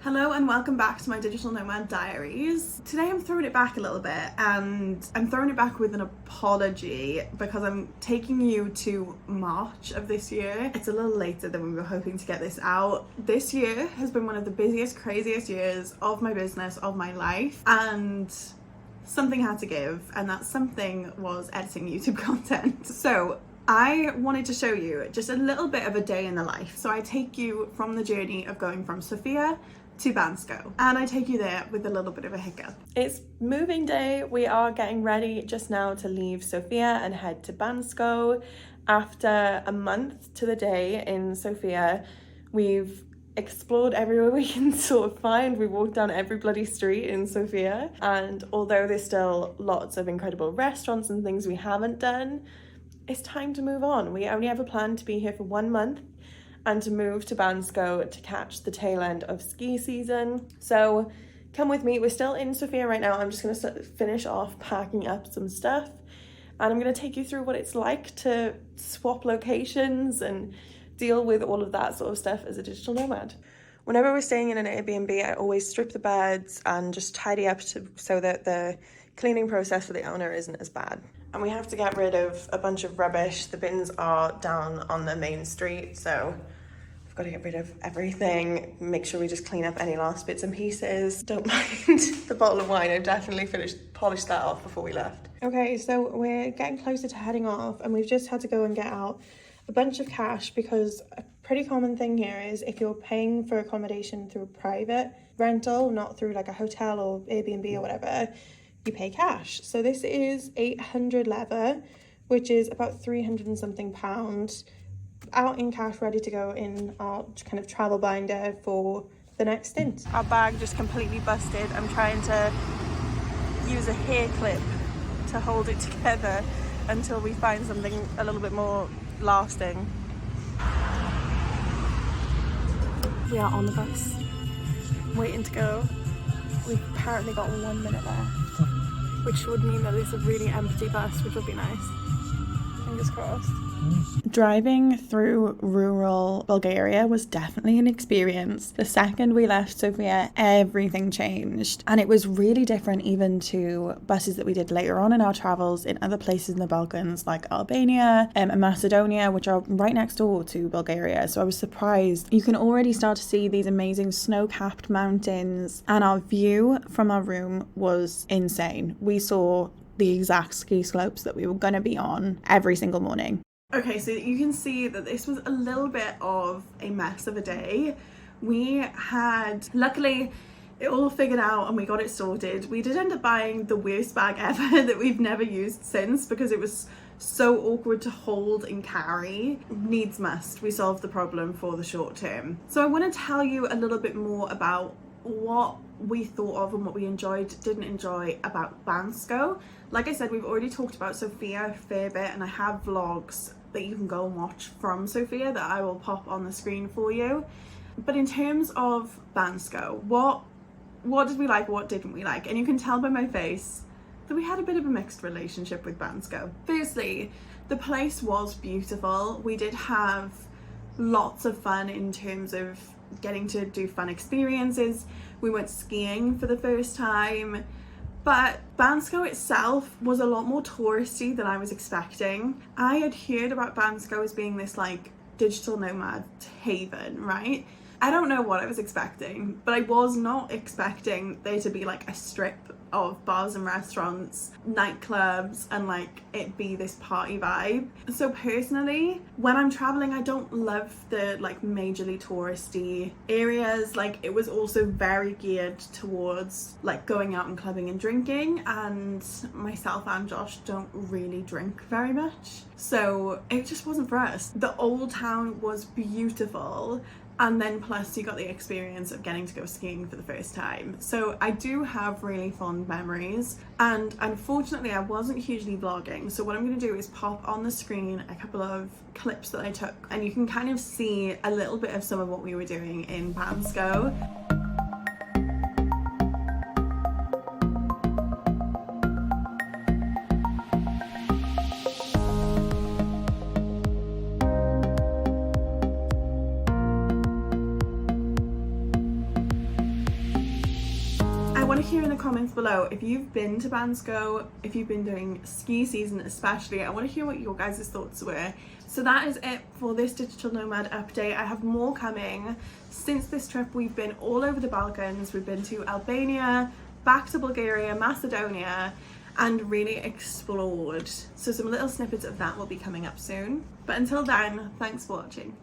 Hello and welcome back to my Digital Nomad Diaries. Today I'm throwing it back a little bit, and I'm throwing it back with an apology because I'm taking you to March of this year. It's a little later than we were hoping to get this out. This year has been one of the busiest, craziest years of my business, of my life, and something had to give, and that something was editing YouTube content. So I wanted to show you just a little bit of a day in the life. So I take you from the journey of going from Sofia to Bansko, and I take you there with a little bit of a hiccup. It's moving day. We are getting ready just now to leave Sofia and head to Bansko. After a month to the day in Sofia, we've explored everywhere we can sort of find. We walked down every bloody street in Sofia, and although there's still lots of incredible restaurants and things we haven't done, it's time to move on. We only have a plan to be here for 1 month and to move to Bansko to catch the tail end of ski season. So come with me. We're still in Sofia right now. I'm just going to finish off packing up some stuff, and I'm going to take you through what it's like to swap locations and deal with all of that sort of stuff as a digital nomad. Whenever we're staying in an Airbnb, I always strip the beds and just tidy up so that the cleaning process for the owner isn't as bad. And we have to get rid of a bunch of rubbish. The bins are down on the main street, so we've got to get rid of everything. Make sure we just clean up any last bits and pieces. Don't mind the bottle of wine. I definitely polished that off before we left. Okay, so we're getting closer to heading off, and we've just had to go and get out a bunch of cash because a pretty common thing here is if you're paying for accommodation through a private rental, not through like a hotel or Airbnb or whatever, you pay cash. So this is 800 leather, which is about 300 and something pounds, out in cash, ready to go in our kind of travel binder for the next stint. Our bag just completely busted. I'm trying to use a hair clip to hold it together until we find something a little bit more lasting. We are on the bus, waiting to go. We've apparently got 1 minute left, which would mean that it's a really empty bus, which would be nice. Fingers crossed. Driving through rural Bulgaria was definitely an experience. The second we left Sofia, everything changed, and it was really different even to buses that we did later on in our travels in other places in the Balkans like Albania and Macedonia, which are right next door to Bulgaria. So I was surprised. You can already start to see these amazing snow-capped mountains, and our view from our room was insane. We saw the exact ski slopes that we were going to be on every single morning. Okay, so you can see that this was a little bit of a mess of a day. We had, luckily, it all figured out and we got it sorted. We did end up buying the worst bag ever that we've never used since because it was so awkward to hold and carry. Needs must, we solved the problem for the short term. So I want to tell you a little bit more about what we thought of and what we enjoyed, didn't enjoy about Bansko. Like I said, we've already talked about Sofia a fair bit, and I have vlogs that you can go and watch from Sofia that I will pop on the screen for you. But in terms of Bansko, what did we like, what didn't we like? And you can tell by my face that we had a bit of a mixed relationship with Bansko. Firstly, the place was beautiful. We did have lots of fun in terms of getting to do fun experiences. We went skiing for the first time, but Bansko itself was a lot more touristy than I was expecting. I had heard about Bansko as being this like digital nomad haven, right? I don't know what I was expecting, but I was not expecting there to be like a strip of bars and restaurants, nightclubs, and like it be this party vibe. So personally, when I'm traveling, I don't love the like majorly touristy areas. Like it was also very geared towards like going out and clubbing and drinking, and myself and Josh don't really drink very much, so it just wasn't for us. The old town was beautiful, and then plus you got the experience of getting to go skiing for the first time. So I do have really fond memories, and unfortunately I wasn't hugely vlogging, so what I'm going to do is pop on the screen a couple of clips that I took, and you can kind of see a little bit of some of what we were doing in Bansko. want to hear in the comments below if you've been to Bansko, if you've been doing ski season especially. I want to hear what your guys' thoughts were. So that is it for this digital nomad update. I have more coming. Since this trip we've been all over the Balkans. We've been to Albania, back to Bulgaria, Macedonia, and really explored. So some little snippets of that will be coming up soon. But until then, thanks for watching.